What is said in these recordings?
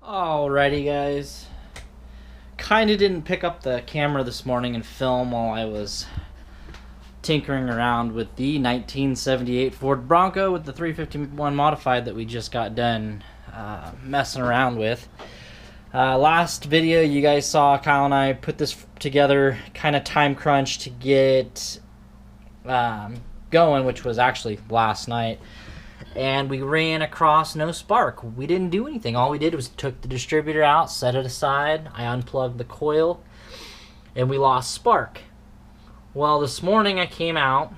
Alrighty guys, kinda didn't pick up the camera this morning and film while I was tinkering around with the 1978 Ford Bronco with the 351 modified that we just got done messing around with. Last video you guys saw, Kyle and I put this together, kind of time crunch to get going, which was actually last night. And we ran across no spark. We didn't do anything. All we did was took the distributor out, set it aside. I unplugged the coil, and we lost spark. Well, this morning I came out,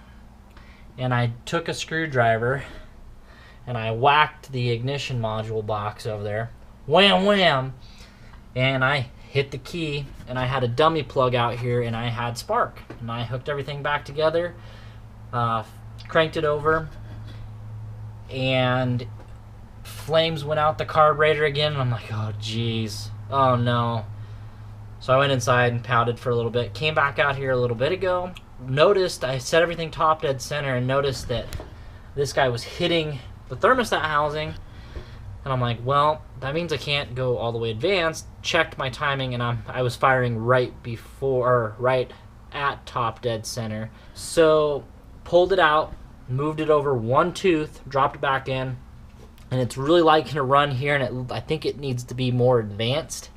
and I took a screwdriver, and I whacked the ignition module box over there. Wham, wham! And I hit the key, and I had a dummy plug out here, and I had spark. And I hooked everything back together, cranked it over, and flames went out the carburetor again, and I'm like, oh geez, oh no. So I went inside and pouted for a little bit, came back out here a little bit ago, noticed I set everything top dead center and noticed that this guy was hitting the thermostat housing, and I'm like, well, that means I can't go all the way advanced. Checked my timing, and I was firing right at top dead center. So pulled it out, moved it over one tooth, dropped it back in, and it's really liking to run here, and I think it needs to be more advanced.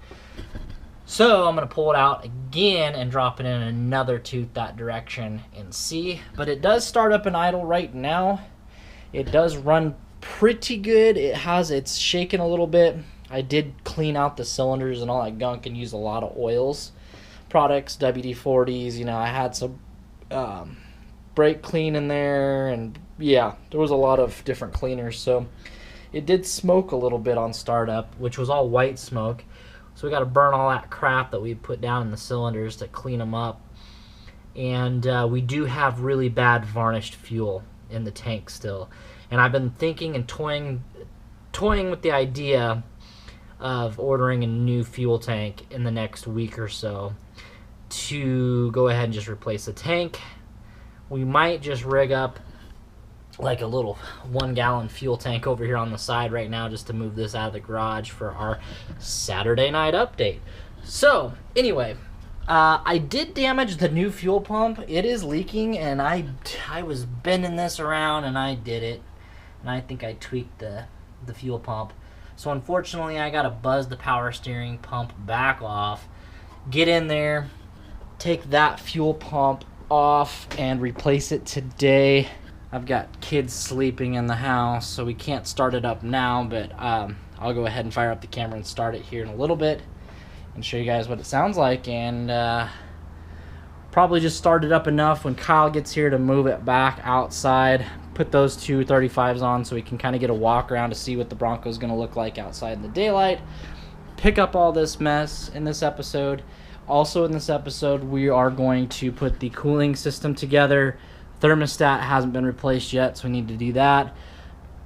So I'm going to pull it out again and drop it in another tooth that direction and see. But it does start up in idle right now. It does run pretty good. It's shaking a little bit. I did clean out the cylinders and all that gunk and use a lot of oils products, WD-40s. You know, I had some brake clean in there, and yeah, there was a lot of different cleaners. So it did smoke a little bit on startup, which was all white smoke. So we got to burn all that crap that we put down in the cylinders to clean them up. And we do have really bad varnished fuel in the tank still. And I've been thinking and toying with the idea of ordering a new fuel tank in the next week or so to go ahead and just replace the tank. We might just rig up like a little 1-gallon fuel tank over here on the side right now just to move this out of the garage for our Saturday night update. So anyway, I did damage the new fuel pump. It is leaking, and I was bending this around and I did it, and I think I tweaked the fuel pump. So unfortunately I gotta buzz the power steering pump back off, get in there, take that fuel pump off and replace it today. I've got kids sleeping in the house, so we can't start it up now, but I'll go ahead and fire up the camera and start it here in a little bit and show you guys what it sounds like, and probably just start it up enough when Kyle gets here to move it back outside, put those two 35s on so we can kind of get a walk around to see what the Bronco is going to look like outside in the daylight, pick up all this mess in this episode. Also in this episode, we are going to put the cooling system together. Thermostat hasn't been replaced yet, so we need to do that.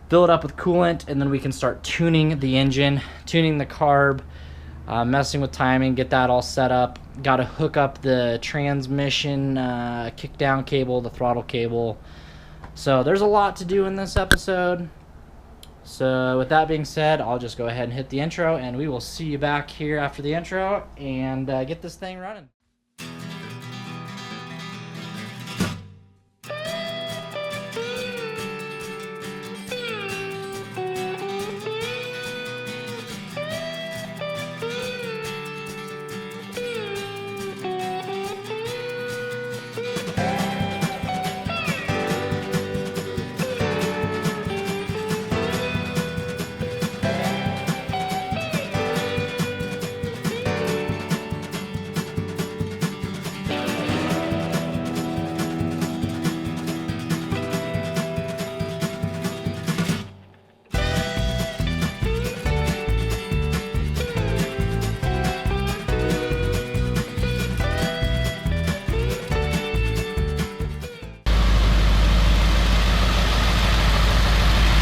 Fill it up with coolant, and then we can start tuning the engine, tuning the carb, messing with timing, get that all set up. Got to hook up the transmission kick-down cable, the throttle cable. So there's a lot to do in this episode. So with that being said, I'll just go ahead and hit the intro, and we will see you back here after the intro and get this thing running.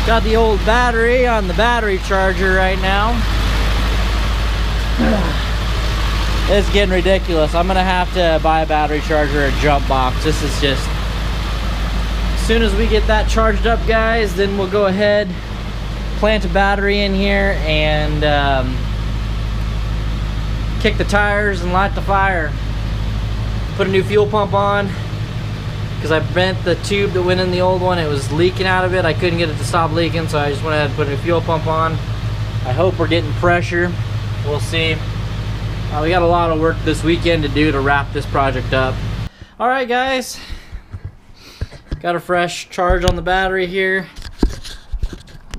Got the old battery on the battery charger right now. It's getting ridiculous. I'm gonna have to buy a battery charger at Jump Box. This is just, as soon as we get that charged up, guys, then we'll go ahead, plant a battery in here, and kick the tires and light the fire. Put a new fuel pump on because I bent the tube that went in the old one. It was leaking out of it. I couldn't get it to stop leaking, so I just went ahead and put a new fuel pump on. I hope we're getting pressure. We'll see. We got a lot of work this weekend to do to wrap this project up. All right, guys. Got a fresh charge on the battery here.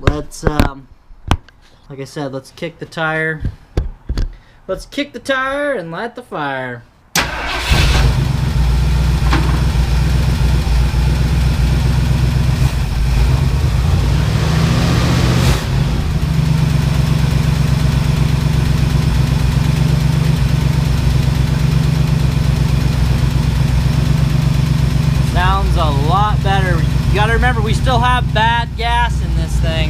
Let's, like I said, let's kick the tire. Let's kick the tire and light the fire. Sounds a lot better. You gotta remember, we still have bad gas in this thing.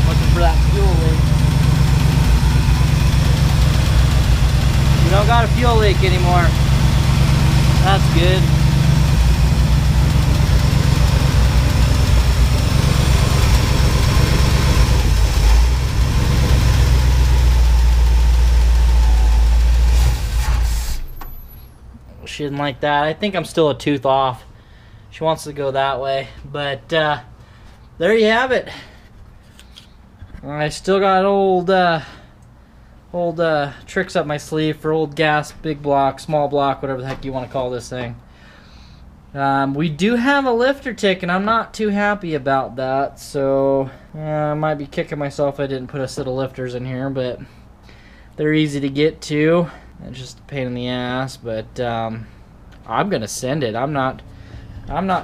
Looking for that fuel leak. We don't got a fuel leak anymore. That's good. She didn't like that. I think I'm still a tooth off. She wants to go that way. But there you have it. I still got old tricks up my sleeve for old gas, big block, small block, whatever the heck you want to call this thing. We do have a lifter tick, and I'm not too happy about that. So I might be kicking myself I didn't put a set of lifters in here, but they're easy to get to. It's just a pain in the ass, but I'm gonna send it. I'm not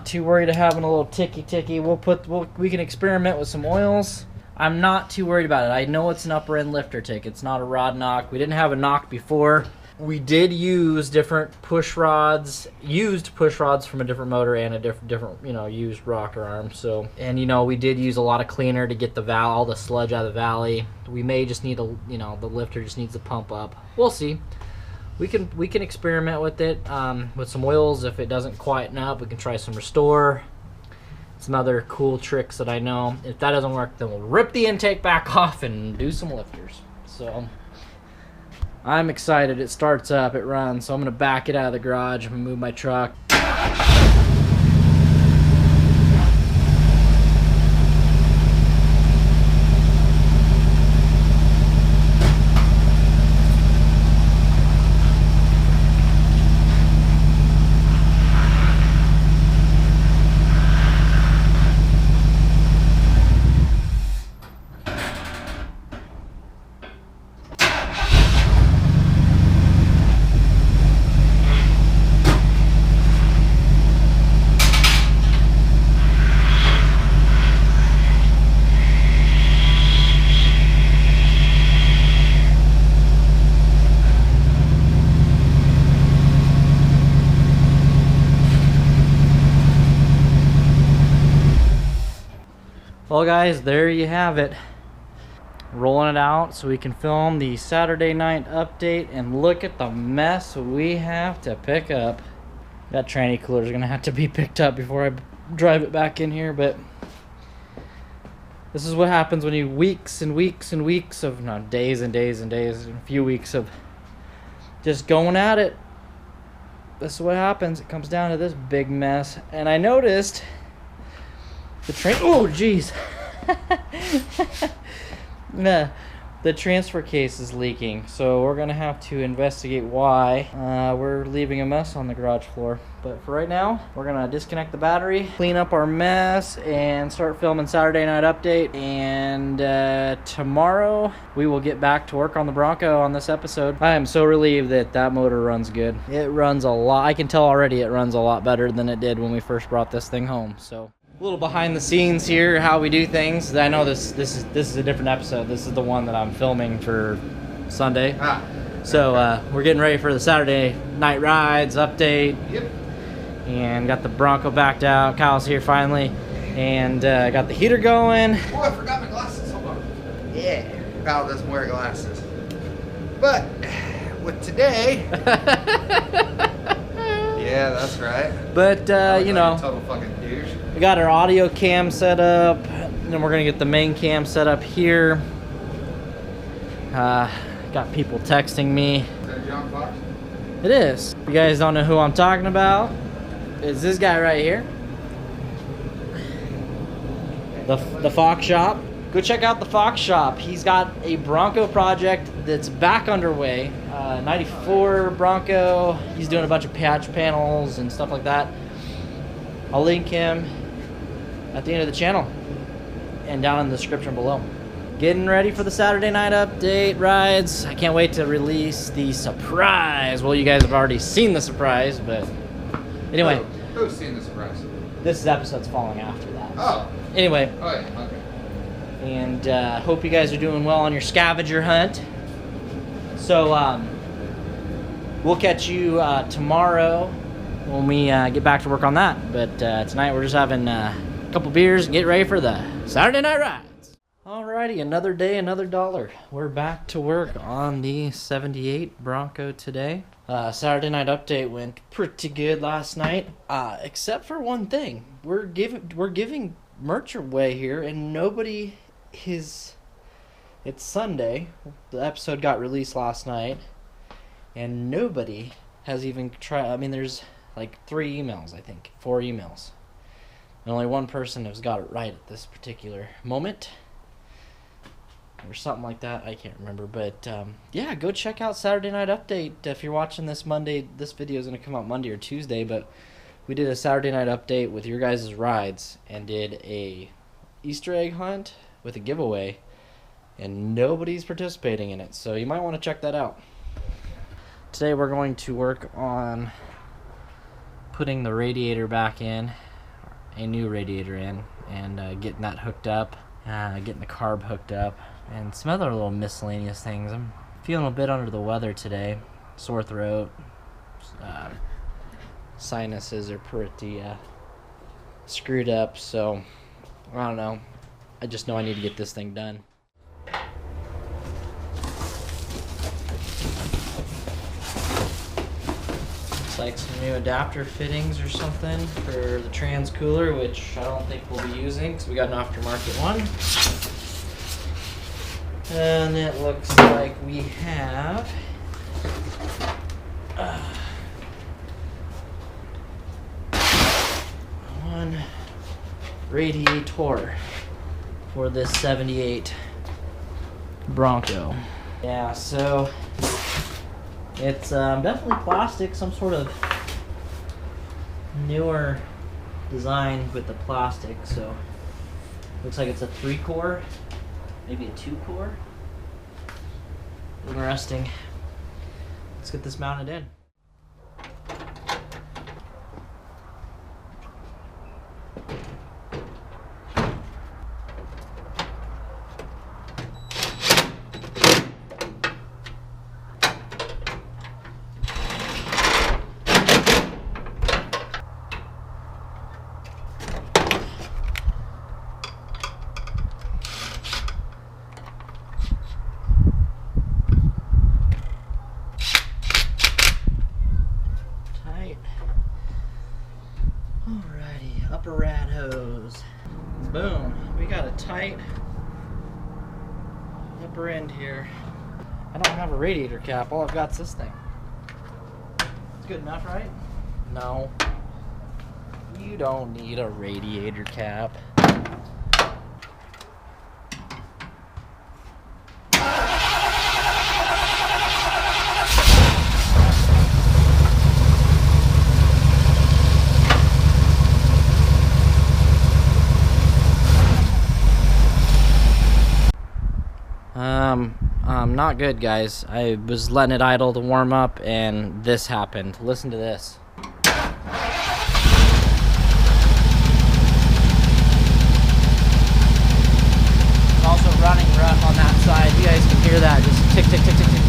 too worried of having a little ticky. We can experiment with some oils. I'm not too worried about it. I know it's an upper end lifter tick. It's not a rod knock. We didn't have a knock before. We did use different push rods, used push rods from a different motor and a different used rocker arm. So, and we did use a lot of cleaner to get all the sludge out of the valley. We may just need the lifter just needs to pump up. We'll see. We can experiment with it with some oils. If it doesn't quieten up, we can try some restore. Some other cool tricks that I know. If that doesn't work, then we'll rip the intake back off and do some lifters. So I'm excited. It starts up, it runs. So I'm gonna back it out of the garage. I'm gonna move my truck. Well guys, there you have it. Rolling it out so we can film the Saturday night update, and look at the mess we have to pick up. That tranny cooler is gonna have to be picked up before I drive it back in here, but this is what happens when you weeks and weeks and weeks of, no, days and days and days, and a few weeks of just going at it. This is what happens. It comes down to this big mess. And I noticed the oh geez. The transfer case is leaking, so we're gonna have to investigate why we're leaving a mess on the garage floor. But for right now, we're gonna disconnect the battery, clean up our mess, and start filming Saturday night update. And tomorrow we will get back to work on the Bronco on this episode. I am so relieved that that motor runs good. It runs a lot. I can tell already it runs a lot better than it did when we first brought this thing home. So a little behind the scenes here, how we do things. I know this is a different episode. This is the one that I'm filming for Sunday. So we're getting ready for the Saturday night rides update. Yep. And got the Bronco backed out. Kyle's here finally, and got the heater going. Oh, I forgot my glasses. Hold on. Yeah, Kyle doesn't wear glasses. But with today. Yeah, that's right. But you know, total fucking douche. we got our audio cam set up, and then we're gonna get the main cam set up here. Got people texting me. Is that John Fox? It is. If you guys don't know who I'm talking about, it's this guy right here. The Fox Shop. Go check out the Fox Shop. He's got a Bronco project that's back underway. 94 Bronco. He's doing a bunch of patch panels and stuff like that. I'll link him at the end of the channel and down in the description below. Getting ready for the Saturday night update rides. I can't wait to release the surprise. Well, you guys have already seen the surprise, but anyway. Who's seen the surprise? This episode's falling after that. Oh. Anyway. Oh, yeah, okay. And hope you guys are doing well on your scavenger hunt. So we'll catch you tomorrow when we get back to work on that. But tonight we're just having a couple beers and get ready for the Saturday night rides. Alrighty, another day, another dollar. We're back to work on the 78 Bronco today. Saturday night update went pretty good last night, except for one thing. We're giving merch away here, and nobody is. It's Sunday. The episode got released last night, and nobody has even tried. I mean, there's like 3 emails, I think, 4 emails, and only one person has got it right at this particular moment, or something like that. I can't remember, but yeah, go check out Saturday night update. If you're watching this Monday, this video is going to come out Monday or Tuesday, but we did a Saturday night update with your guys' rides and did a Easter egg hunt with a giveaway, and nobody's participating in it, so you might want to check that out. Today we're going to work on putting the radiator back in, a new radiator in, and getting that hooked up, getting the carb hooked up, and some other little miscellaneous things. I'm feeling a bit under the weather today, sore throat, sinuses are pretty screwed up, so I don't know. I just know I need to get this thing done. Looks like some new adapter fittings or something for the trans cooler, which I don't think we'll be using because we got an aftermarket one. And it looks like we have one radiator for this 78 Bronco. Yeah, so it's definitely plastic, some sort of newer design with the plastic. So looks like it's a 3-core, maybe a 2-core. Interesting. Let's get this mounted in. Alrighty, upper rad hose. Boom. We got a tight upper end here. I don't have a radiator cap. All I've got is this thing. It's good enough, right? No. You don't need a radiator cap. Not good, guys. I was letting it idle to warm up, and this happened. Listen to this. It's also running rough on that side. You guys can hear that. Just tick, tick, tick, tick, tick.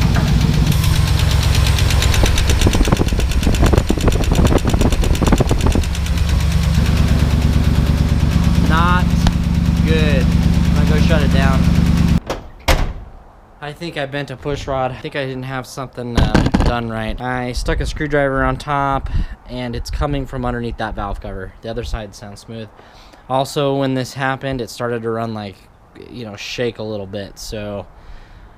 Not good. I'm gonna go shut it down. I think I bent a push rod. I think I didn't have something done right. I stuck a screwdriver on top, and it's coming from underneath that valve cover. The other side sounds smooth. Also, when this happened, it started to run like, you know, shake a little bit. So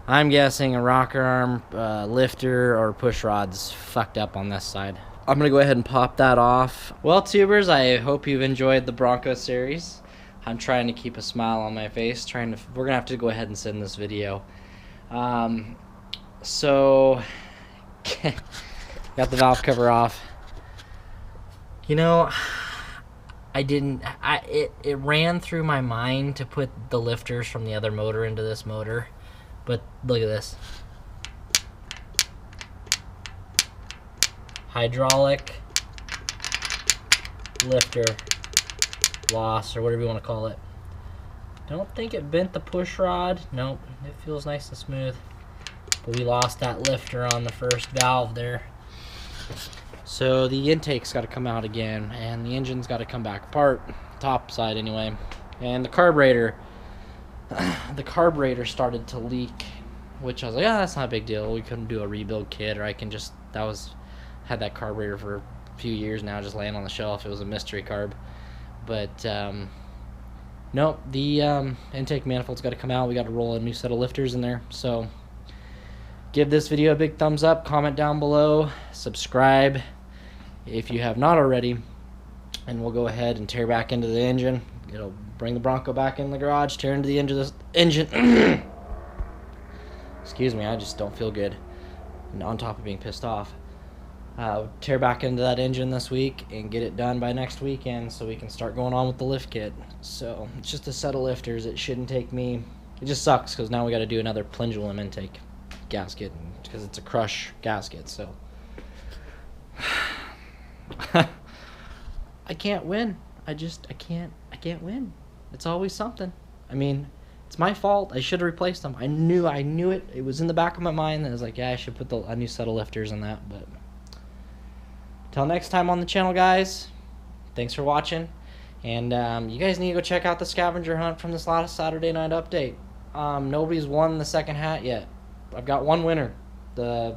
I'm guessing a rocker arm, lifter, or push rod's fucked up on this side. I'm gonna go ahead and pop that off. Well, tubers, I hope you've enjoyed the Bronco series. I'm trying to keep a smile on my face. We're gonna have to go ahead and send this video. So got the valve cover off. You know, it ran through my mind to put the lifters from the other motor into this motor, but look at this. Hydraulic lifter loss, or whatever you want to call it. Don't think it bent the push rod. Nope, it feels nice and smooth. But we lost that lifter on the first valve there. So the intake's got to come out again, and the engine's got to come back apart, top side anyway. And the carburetor started to leak, which I was like, yeah, that's not a big deal. We couldn't do a rebuild kit, or I can just, had that carburetor for a few years now, just laying on the shelf. It was a mystery carb. But nope, the intake manifold's got to come out. We got to roll a new set of lifters in there. So give this video a big thumbs up, comment down below, subscribe if you have not already, and we'll go ahead and tear back into the engine. It'll bring the Bronco back in the garage, tear into the engine. Excuse me, I just don't feel good. And on top of being pissed off. Tear back into that engine this week and get it done by next weekend so we can start going on with the lift kit. So it's just a set of lifters. It shouldn't take me, it just sucks because now we got to do another pendulum intake gasket because it's a crush gasket. So I can't win. I can't win. It's always something. I mean, it's my fault. I should have replaced them. I knew it. It was in the back of my mind. I was like, yeah, I should put a new set of lifters in that. But till next time on the channel, guys, thanks for watching. And you guys need to go check out the scavenger hunt from this last Saturday night update. Nobody's won the second hat yet. I've got one winner. The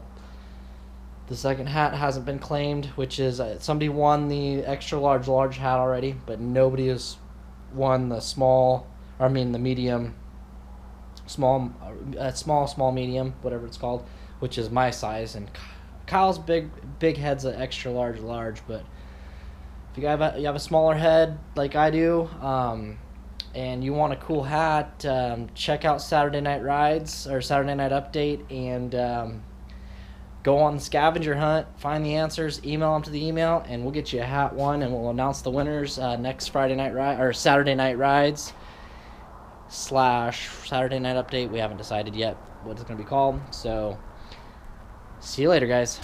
second hat hasn't been claimed, which is somebody won the extra large hat already, but nobody has won the the medium, small, medium, whatever it's called, which is my size. And Kyle's big head's an extra large, but if you have a smaller head like I do, and you want a cool hat, check out Saturday Night Rides or Saturday Night Update, and go on the scavenger hunt, find the answers, email them to the email, and we'll get you a hat one, and we'll announce the winners next Friday Night Ride or Saturday Night Rides / Saturday Night Update. We haven't decided yet what it's going to be called, so see you later, guys.